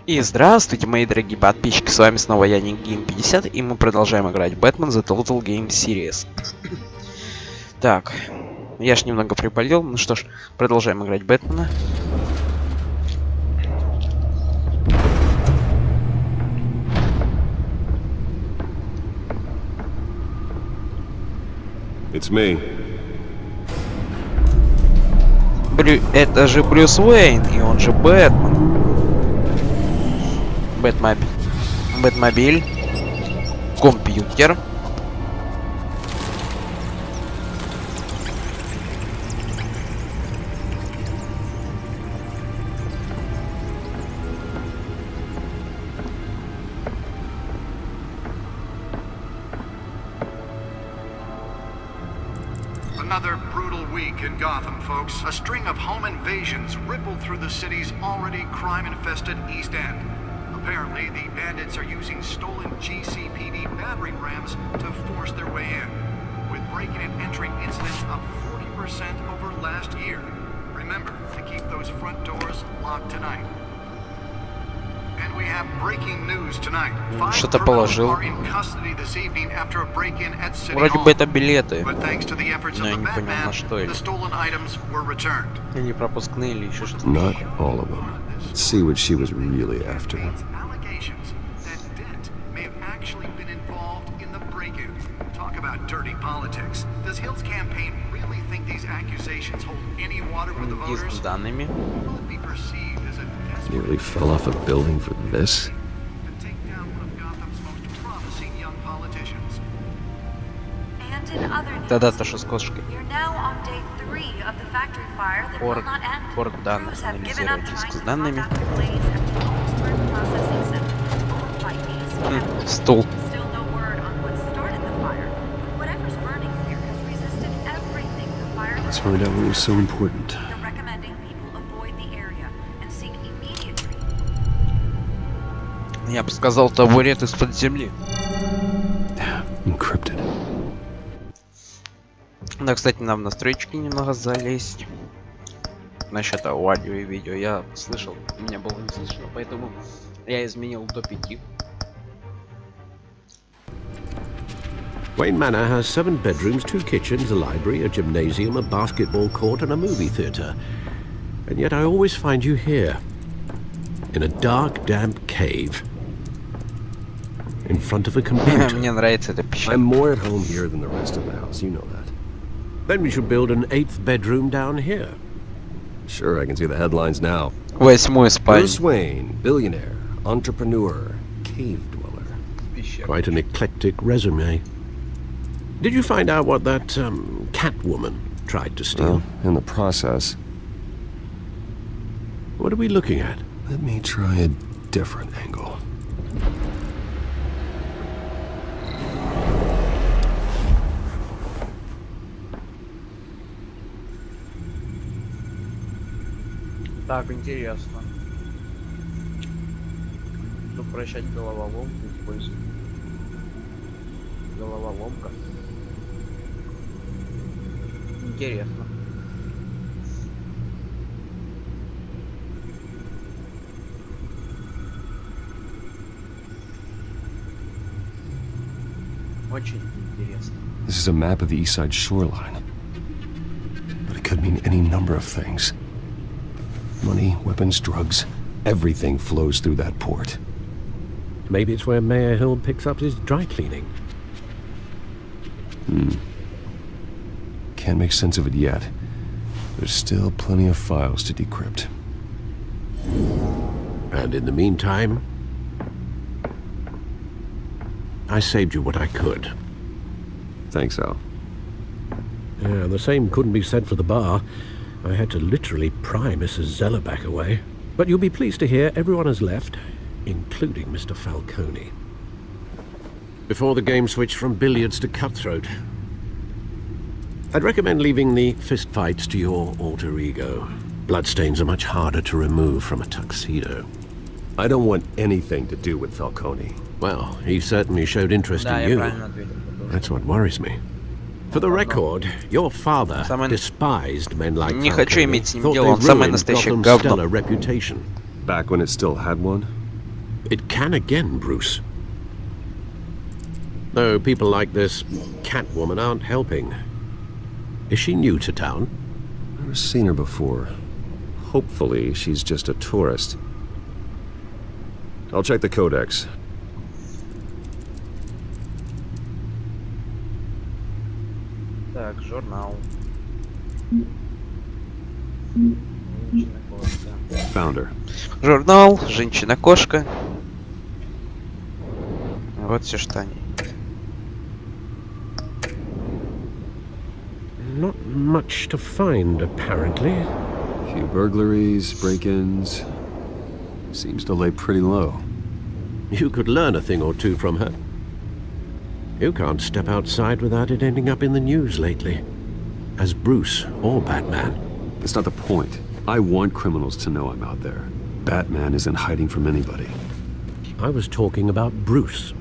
И здравствуйте, мои дорогие подписчики, с вами снова я, Game 50, и мы продолжаем играть в Batman The Telltale Series. Так, я ж немного приболел, ну что ж, продолжаем играть в Бэтмена. It's me. Это же Брюс Уэйн, и он же Бэтмен. Бэтмобиль. Компьютер. Another brutal week in Gotham, folks. A string of home invasions rippled through the city's already crime-infested East End. Apparently, the bandits are using stolen GCPD battering rams to force their way in, with breaking and entering incidents up 40% over last year. Remember to keep those front doors locked tonight. And we have breaking news tonight. Что-то положил. Вроде бы это билеты, но я не понял на что или. Или пропускные, или еще что-то. Not all of them. Let's see what she was really after. Диск с данными. Nearly fell off a building for this. Да-да, что с кошкой. Порт данных анализирует диск с данными. Стул. Let's find out what was so important. Я бы сказал, табурет из-под земли. Encrypted. Да, кстати, нам в настройки немного залезть. Насчет аудио и видео я слышал, меня было не слышно, поэтому я изменил до 5. Wayne Manor has 7 bedrooms, 2 kitchens, a library, a gymnasium, a basketball court, and a movie theatre. And yet I always find you here, in a dark, damp cave, in front of a computer. Мне нравится эта пещера. I'm more at home here than the rest of the house, you know that. Then we should build an 8th bedroom down here. Sure, I can see the headlines now. 8-й спальня. Bruce Wayne, billionaire, entrepreneur, cave dweller. Quite an eclectic resume. Did you find out what that Catwoman tried to steal? Well, in the process. What are we looking at? Let me try a different angle. Так, интересно. Чтобы прощать головоломку, используем. Головоломка. Интересно. Очень интересно. This is a map of the east side shoreline. But it could mean any number of things. Money, weapons, drugs, everything flows through that port. Maybe it's where Mayor Hill picks up his dry cleaning. Can't make sense of it yet. There's still plenty of files to decrypt. And in the meantime, I saved you what I could. Thanks, Al. Yeah, the same couldn't be said for the bar. I had to literally pry Mrs. Zellerback away. But you'll be pleased to hear everyone has left, including Mr. Falcone. Before the game switched from billiards to cutthroat. I'd recommend leaving the fistfights to your alter ego. Bloodstains are much harder to remove from a tuxedo. I don't want anything to do with Falcone. Well, he certainly showed interest in you. That's what worries me. For the record, your father despised men like Falcone, thought they ruined Gotham's stellar reputation. Back when it still had one? It can again, Bruce. Though people like this Catwoman aren't helping. Is she new to town? Never seen her before. Hopefully, she's just a tourist. I'll check the codex. Так, журнал. Found her. Журнал, женщина-кошка. Вот все, что они. Not much to find, apparently. Few burglaries, break-ins. Seems to lay pretty low. You could learn a thing or two from her. You can't step outside without it ending up in the news lately. As Bruce or Batman. That's not the point. I want criminals to know I'm out there. Batman isn't hiding from anybody. I was talking about Bruce.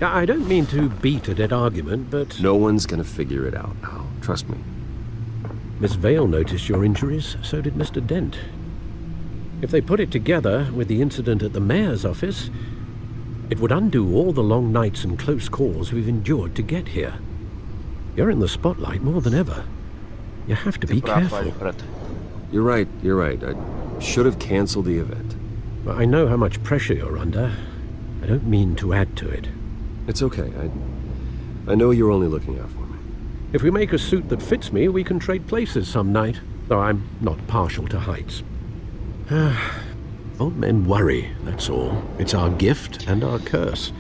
I don't mean to beat a dead argument, but... No one's gonna figure it out now. Trust me. Miss Vale noticed your injuries, so did Mr. Dent. If they put it together with the incident at the mayor's office, it would undo all the long nights and close calls we've endured to get here. You're in the spotlight more than ever. You have to be careful. You're right. I should have canceled the event. Well, I know how much pressure you're under. I don't mean to add to it. It's okay. I know you're only looking out for me. If we make a suit that fits me, we can trade places some night, though I'm not partial to heights. Old men worry, that's all. It's our gift and our curse.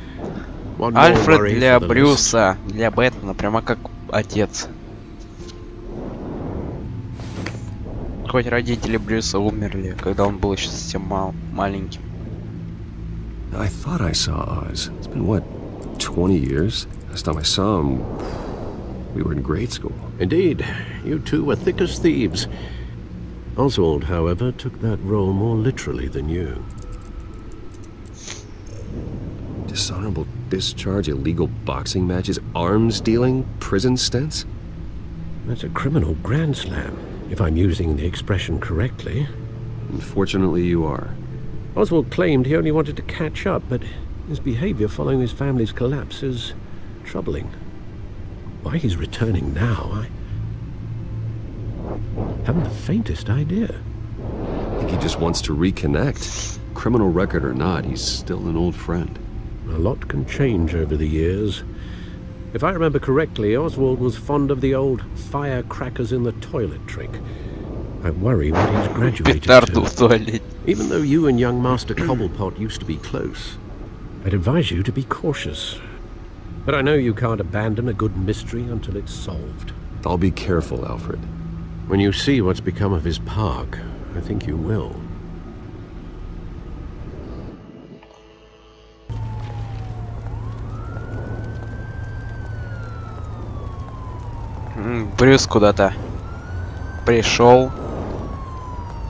One more Альфред worry для for the Брюса, для Бэтмена, прямо как отец. Хоть родители Брюса умерли, когда он был еще совсем маленьким. I thought I saw Oz. It's been, what, 20 years? Last time I saw him, we were in grade school. Indeed, you two were thick as thieves. Oswald, however, took that role more literally than you. Dishonorable discharge, illegal boxing matches, arms dealing, prison stints? That's a criminal grand slam, if I'm using the expression correctly. Unfortunately, you are. Oswald claimed he only wanted to catch up, but his behavior following his family's collapse is troubling. Why he's returning now, I haven't the faintest idea. I think he just wants to reconnect. Criminal record or not, he's still an old friend. A lot can change over the years. If I remember correctly, Oswald was fond of the old firecrackers in the toilet trick. I worry what he's graduated Петарду в to. туалете. Even though you and young Master Cobblepot used to be close, I'd advise you to be cautious. But I know you can't abandon a good mystery until it's solved. I'll be careful, Alfred. When you see what's become of his park, I think you will. Брюс куда-то пришел,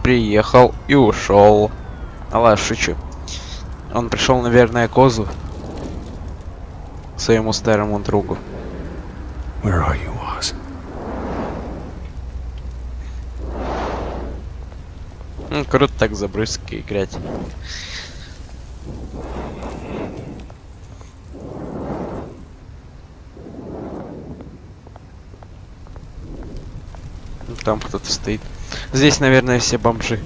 приехал и ушел. А ладно, шучу. Он пришел, наверное, к Озу, своему старому другу. Where are you, Oz? Круто так за Брюска играть. Там кто-то стоит. Здесь, наверное, все бомжи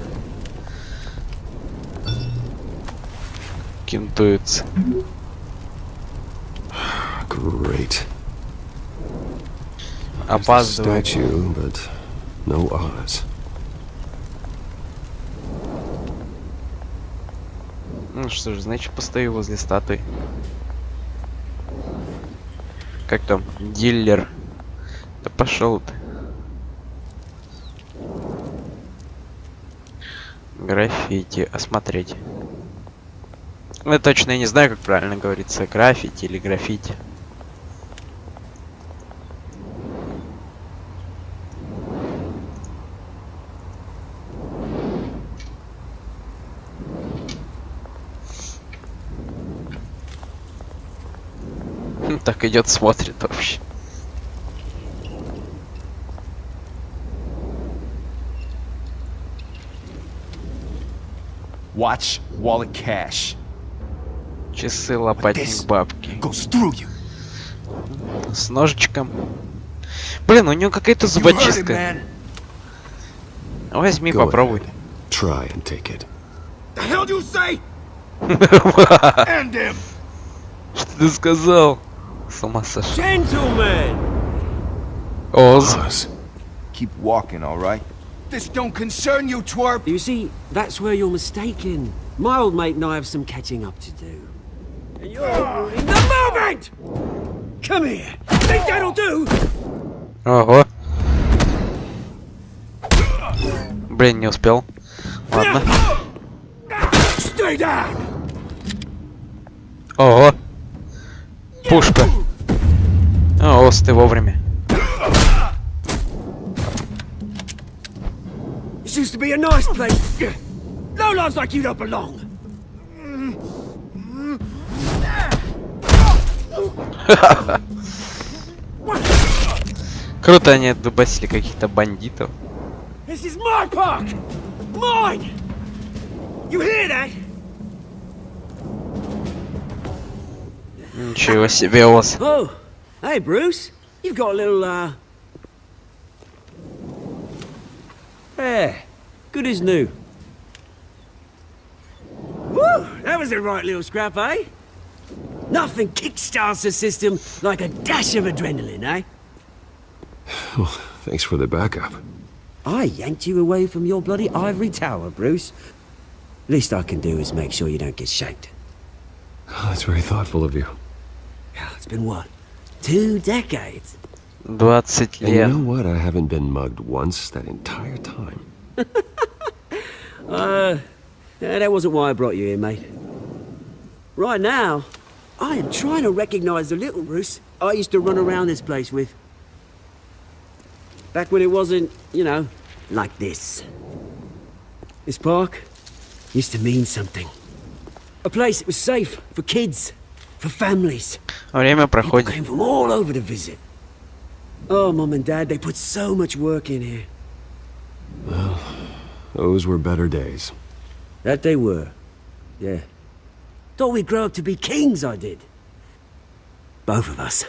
кентуются. Great. Опаздывает. Statue, but no Oz. Ну что ж, значит, постою возле статуи. Как там? Диллер. Да пошел ты. Граффити. Осмотреть. Ну, я точно не знаю, как правильно говорится. Граффити или граффити. Так идет, смотрит вообще. Watch, wallet, cash. Часы, лопатник, бабки. Goes through you. С ножичком. Блин, у него какая-то You heard it, зубочистка. man. Возьми, Go попробуй. ahead. Try and take it. The hell do you say? End him. Что ты сказал? С ума сошел. Gentlemen! Оз. Oz. Keep walking, all right? This don't concern you, twerp. You see, that's where you're mistaken. My old mate and I have some catching up to do. And you're ruining the moment! Come here! Think that'll do? Ого. Блин, не успел. Ладно. Stay down! Ого. Пушка. О, Оз, ты вовремя. This used to be a nice place. No lives like you don't belong. Круто они отдубасили каких-то бандитов. This is my park! Mine! You hear that? Ничего себе, Оз. Oh, hey Bruce. You've got a little, Yeah, good as new. Woo! That was a right little scrap, eh? Nothing kickstarts the system like a dash of adrenaline, eh? Well, thanks for the backup. I yanked you away from your bloody ivory tower, Bruce. Least I can do is make sure you don't get shanked. Oh, that's very thoughtful of you. Yeah, it's been what? 2 decades? 20 And you лет. know what? I haven't been mugged once that entire time. That wasn't why I brought you here, mate. Right now, I am trying to recognize the little Bruce I used to run around this place with. Back when it wasn't, you know, like this. This park used to mean something. A place that was safe for kids, for families. Время People проходит. came from all over to visit. Oh, Mum and Dad, they put so much work in here. Those were better days. That they were. Yeah. Thought we'd grow up to be kings, I did. Both of us.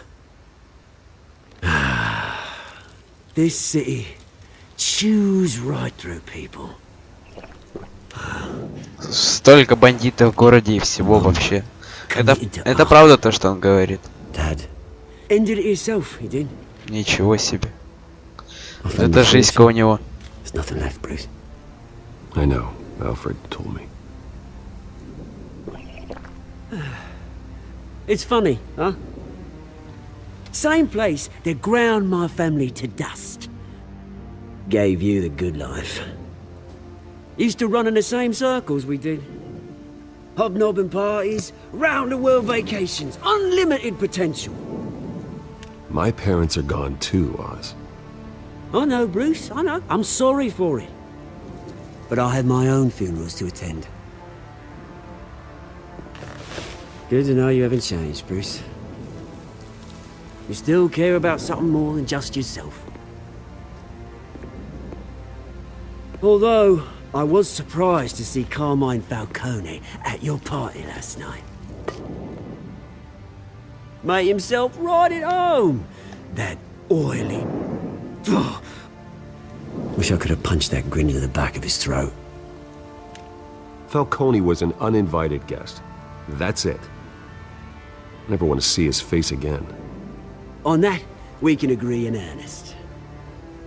This city chews right through people. Столько бандитов в городе и всего вообще. Это правда то, что он говорит. Dad. Ended it yourself, you did? Ничего себе. I found Это the жизнь-ка у него. There's nothing left, Bruce. I know. Alfred told me. It's funny, huh? Same place that ground my family to dust. Gave you the good life. Used to run in the same circles we did. Hobnobbing parties, round-the-world vacations, unlimited potential. My parents are gone too, Oz. I know, Bruce, I know. I'm sorry for it. But I have my own funerals to attend. Good to know you haven't changed, Bruce. You still care about something more than just yourself. Although, I was surprised to see Carmine Falcone at your party last night. Made himself right at home. That oily... Ugh. Wish I could have punched that grin into the back of his throat. Falcone was an uninvited guest. That's it. I never want to see his face again. On that, we can agree in earnest.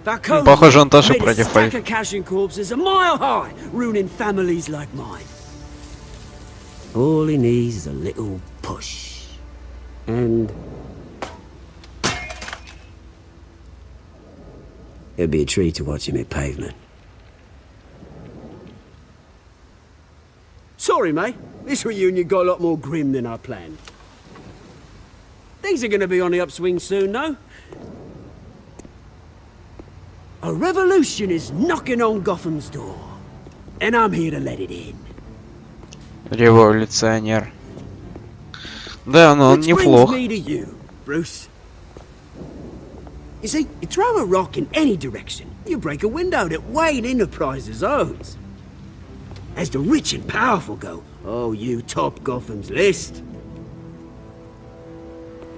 Falcone Похоже, он тоже made a против stack of cashing corpses a mile high, ruining families like mine. All he needs is a little push. And... it'd be a treat to watch him hit pavement. Sorry, mate. This reunion got a lot more grim than I planned. Things are gonna be on the upswing soon, no? A revolution is knocking on Gotham's door. And I'm here to let it in. Революционер. Да, но он Which неплох. brings me to you, Bruce. You see, you throw a rock in any direction, you break a window that Wayne Enterprises owns. As the rich and powerful go, oh, you top Gotham's list.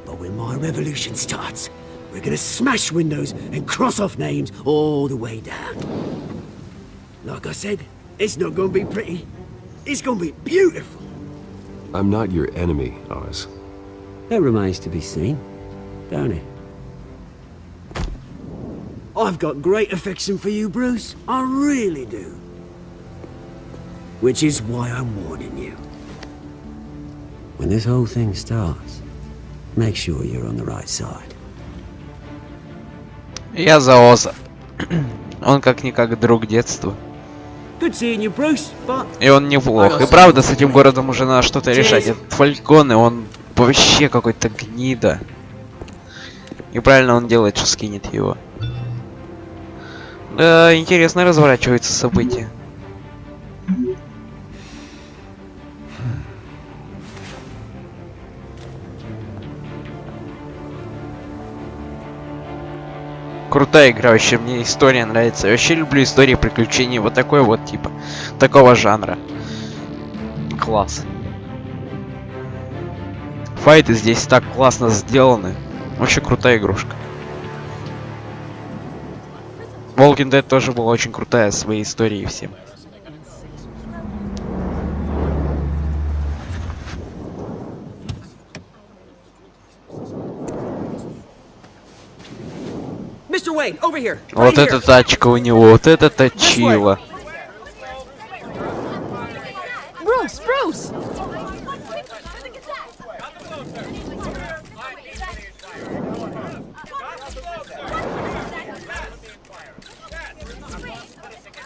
But when my revolution starts, we're gonna smash windows and cross off names all the way down. Like I said, it's not gonna be pretty. It's gonna be beautiful. I'm not your enemy, Oz. That remains to be seen, don't it? I've got great affection for you, Bruce. I really do. Which is why I'm warning you. When this whole thing starts, make sure you're on the right side. Я за Оза. Он как-никак друг детства. Good seeing you, Bruce, but... И он неплох. И правда, с этим городом уже надо что-то решать. Этот Фальконе, он вообще какой-то гнида. И правильно он делает, что скинет его. Да, интересно разворачиваются события. Крутая игра, вообще мне история нравится. Я вообще люблю истории приключений вот такой вот типа, такого жанра. Класс. Файты здесь так классно сделаны. Вообще крутая игрушка. Walking Dead тоже была очень крутая своей историей всем. Mr. Wayne, over here. Вот эта тачка у него, вот это точило. Bruce, Bruce!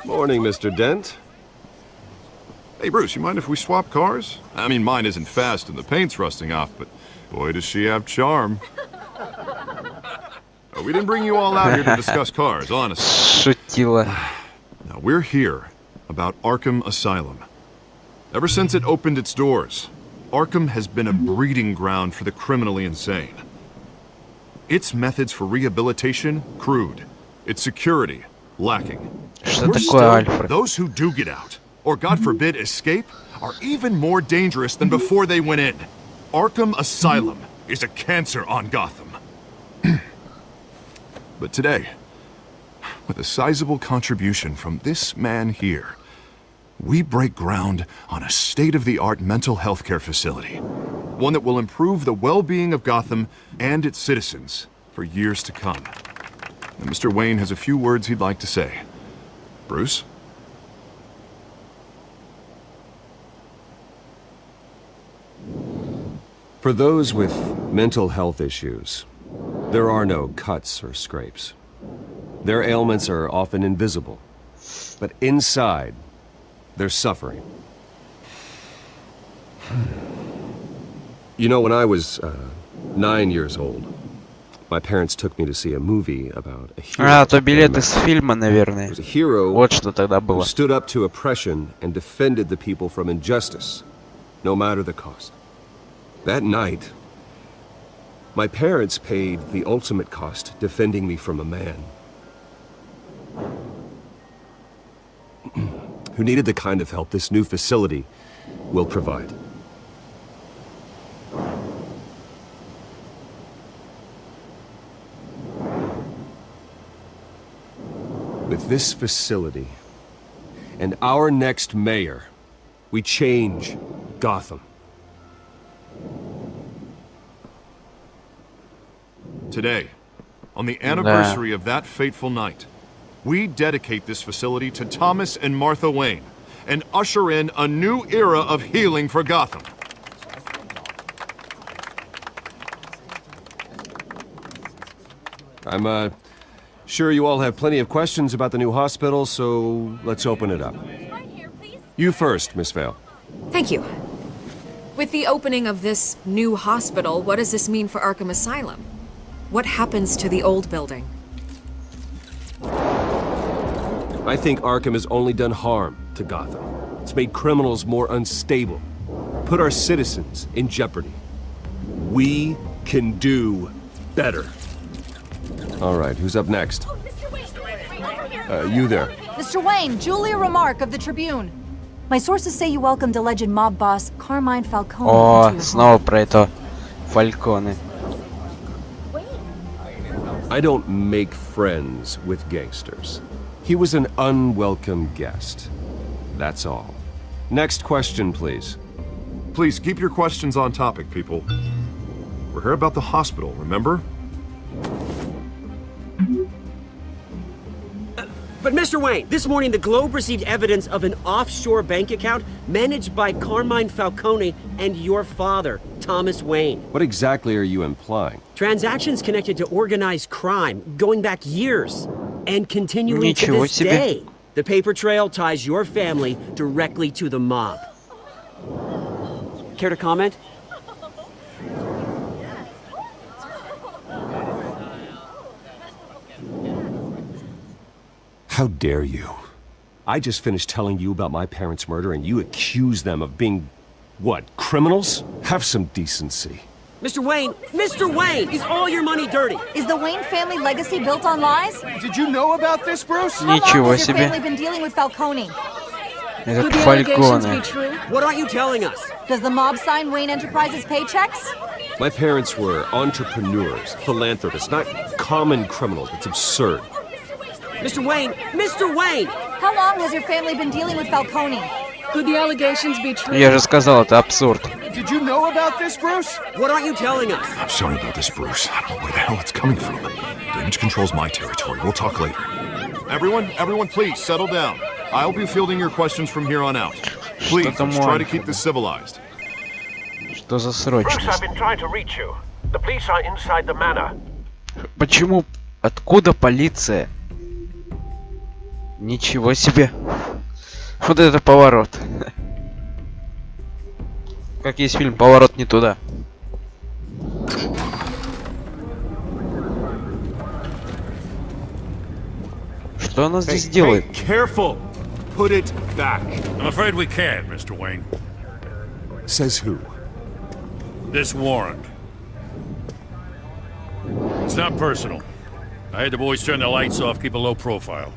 Morning, Mr. Dent. Hey, Bruce, you mind if we swap cars? I mean, mine isn't fast and the paint's rusting off, but boy, does she have charm. We didn't bring you all out here to discuss cars, honestly. Шутила. Now, we're here about Arkham Asylum. Ever since it opened its doors, Arkham has been a breeding ground for the criminally insane. Its methods for rehabilitation, crude. Its security, lacking. Что такое Альфред? Those who do get out, or God forbid escape, are even more dangerous than before they went in. Arkham Asylum is a cancer on Gotham. But today, with a sizable contribution from this man here, we break ground on a state-of-the-art mental health care facility. One that will improve the well-being of Gotham and its citizens for years to come. And Mr. Wayne has a few words he'd like to say. Bruce? For those with mental health issues, there are no cuts or scrapes. Their ailments are often invisible, but inside, they're suffering. You know, when I was 9 years old, my parents took me to see a movie about a hero. А, то билет из фильма, наверное. It was a hero Вот что тогда было. who stood up to oppression and defended the people from injustice, no matter the cost. That night, my parents paid the ultimate cost defending me from a man who needed the kind of help this new facility will provide. With this facility and our next mayor, we change Gotham. Today, on the anniversary of that fateful night, we dedicate this facility to Thomas and Martha Wayne and usher in a new era of healing for Gotham. I'm sure you all have plenty of questions about the new hospital, so let's open it up. You first, Miss Vale. Thank you. With the opening of this new hospital, what does this mean for Arkham Asylum? What happens to the old building? I think Arkham has only done harm to Gotham. It's made criminals more unstable, put our citizens in jeopardy. We can do better. All right, who's up next? You there. Mr. Wayne, Julia Remark of the Tribune. My sources say you welcomed alleged mob boss Carmine Falcone О, into your снова home. про это Фальконе. I don't make friends with gangsters. He was an unwelcome guest. That's all. Next question, please. Please keep your questions on topic, people. We're here about the hospital, remember? But Mr. Wayne, this morning the Globe received evidence of an offshore bank account managed by Carmine Falcone and your father, Thomas Wayne. What exactly are you implying? Transactions connected to organized crime going back years and continuing to Ничего this себе. day. The paper trail ties your family directly to the mob. Care to comment? How dare you? I just finished telling you about my parents' murder and you accuse them of being, what, criminals? Have some decency. Mr. Wayne, is all your money dirty? Is the Wayne family legacy built on lies? Did you know about this, Bruce? How long Ничего has your себе. family been dealing with Falcone? Этот Фальконе. What aren't you telling us? Does the mob sign Wayne Enterprises paychecks? My parents were entrepreneurs, philanthropists, not common criminals. It's absurd. Mr. Wayne! How long has your family been dealing with Falcone? Could the allegations be true? Я же сказал, это абсурд. Did you know about this, Bruce? What aren't you telling us? I'm sorry about this, Bruce. I don't know where the hell it's coming from. Damage control's my territory. We'll talk later. Everyone, please settle down. I'll be fielding your questions from here on out. Please, let's try to keep this civilized. Что за Bruce, I've срочность? been trying to reach you. The police are inside the manor. Почему? Откуда полиция? Ничего себе. Вот это поворот. Как есть фильм «Поворот не туда». Что она здесь делает? Hey, careful! Put it back. I'm afraid we can't, Mr. Wayne. Says who? This warrant. It's not personal. I had the boys turn the lights off, keep a low profile.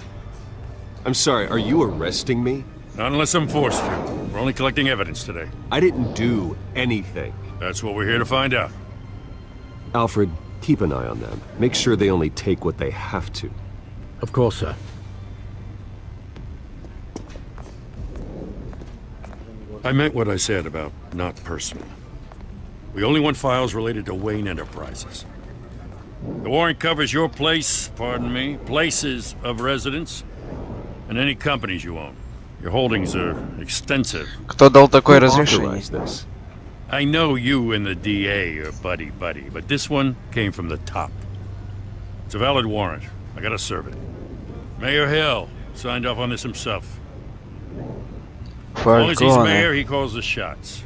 I'm sorry, are you arresting me? Not unless I'm forced to. We're only collecting evidence today. I didn't do anything. That's what we're here to find out. Alfred, keep an eye on them. Make sure they only take what they have to. Of course, sir. I meant what I said about not personal. We only want files related to Wayne Enterprises. The warrant covers your place, pardon me, places of residence, and any companies you own. Your holdings are extensive. Кто дал такое Who разрешение? authorized this? I know you and the DA are buddy-buddy, but this one came from the top. It's a valid warrant. I gotta serve it. Mayor Hill signed off on this himself. As long as he's mayor, Фальконе. he calls the shots.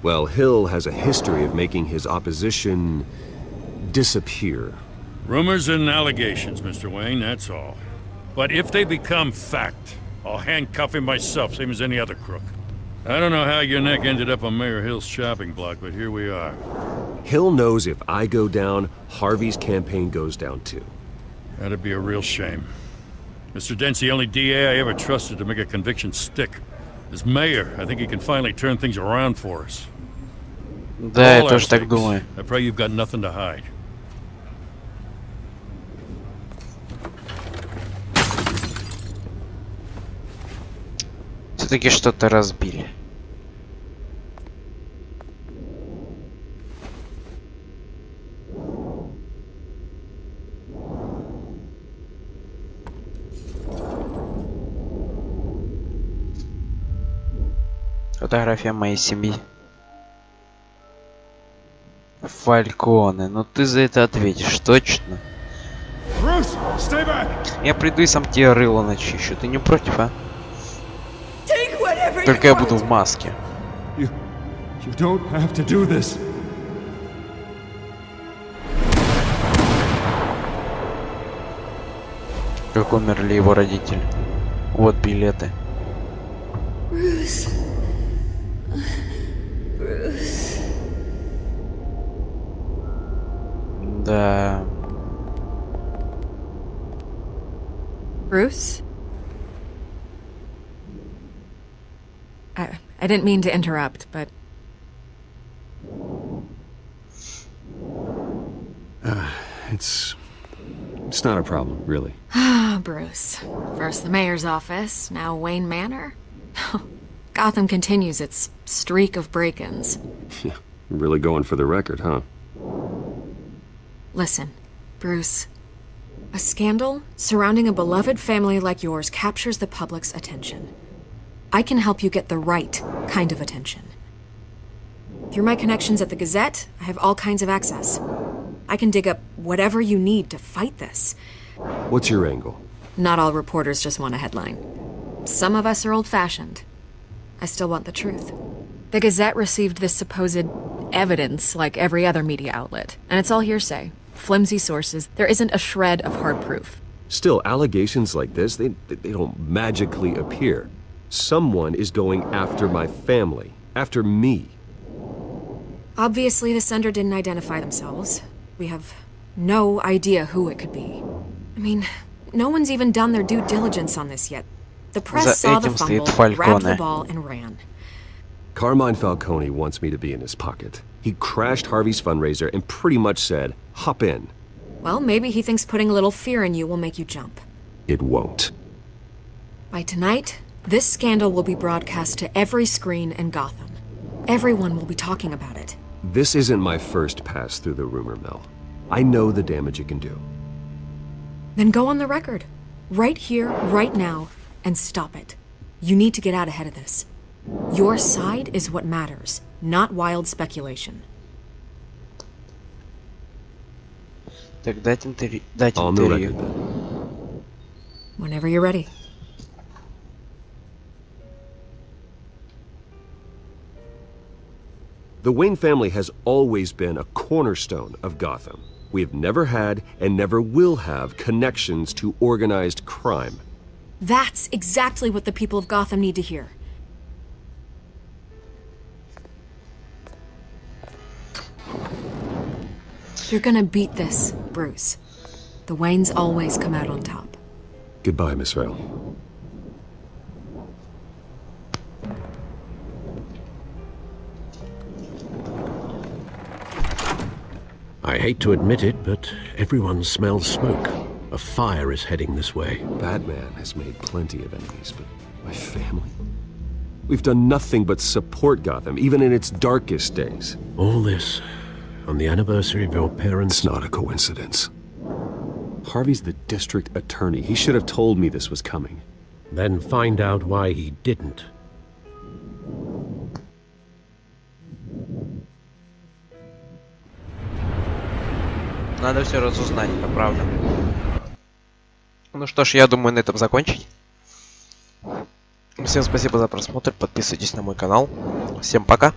Well, Hill has a history of making his opposition disappear. Rumors and allegations, Mr. Wayne, that's all. But if they become fact, I'll handcuff him myself, same as any other crook. I don't know how your neck ended up on Mayor Hill's shopping block, but here we are. Hill knows if I go down, Harvey's campaign goes down too. That'd be a real shame. Mr. Dent's the only DA I ever trusted to make a conviction stick. As mayor, I think he can finally turn things around for us. Да, All я our тоже так sakes, думаю. I pray you've got nothing to hide. Все-таки что-то разбили. Фотография моей семьи. Фальконе, ну ты за это ответишь, точно. Bruce, stay back! Я приду и сам тебе рыло начищу. Ты не против, а? Только я буду в маске. You don't have to do this. Как умерли его родители. Вот билеты. Bruce. Bruce. Да. Bruce? I didn't mean to interrupt, but... It's not a problem, really. Ah, Bruce. First the mayor's office, now Wayne Manor. Gotham continues its streak of break-ins. Really going for the record, huh? Listen, Bruce. A scandal surrounding a beloved family like yours captures the public's attention. I can help you get the right kind of attention. Through my connections at the Gazette, I have all kinds of access. I can dig up whatever you need to fight this. What's your angle? Not all reporters just want a headline. Some of us are old-fashioned. I still want the truth. The Gazette received this supposed evidence like every other media outlet, and it's all hearsay. Flimsy sources. There isn't a shred of hard proof. Still, allegations like this, they don't magically appear. Someone is going after my family, after me. Obviously, the sender didn't identify themselves. We have no idea who it could be. I mean, no one's even done their due diligence on this yet. The press saw the fumble, grabbed the ball, and ran. Carmine Falcone wants me to be in his pocket. He crashed Harvey's fundraiser and pretty much said, hop in. Well, maybe he thinks putting a little fear in you will make you jump. It won't. By tonight, this scandal will be broadcast to every screen in Gotham. Everyone will be talking about it. This isn't my first pass through the rumor mill. I know the damage it can do. Then go on the record. Right here, right now, and stop it. You need to get out ahead of this. Your side is what matters, not wild speculation. Так, дать On the интервью. record, then. Whenever you're ready. The Wayne family has always been a cornerstone of Gotham. We have never had and never will have connections to organized crime. That's exactly what the people of Gotham need to hear. You're gonna beat this, Bruce. The Waynes always come out on top. Goodbye, Miss Vale. I hate to admit it, but everyone smells smoke. A fire is heading this way. Batman has made plenty of enemies, but my family? We've done nothing but support Gotham, even in its darkest days. All this on the anniversary of your parents'... It's not a coincidence. Harvey's the district attorney. He should have told me this was coming. Then find out why he didn't. Надо все разузнать, это правда. Ну что ж, я думаю на этом закончить. Всем спасибо за просмотр, подписывайтесь на мой канал. Всем пока.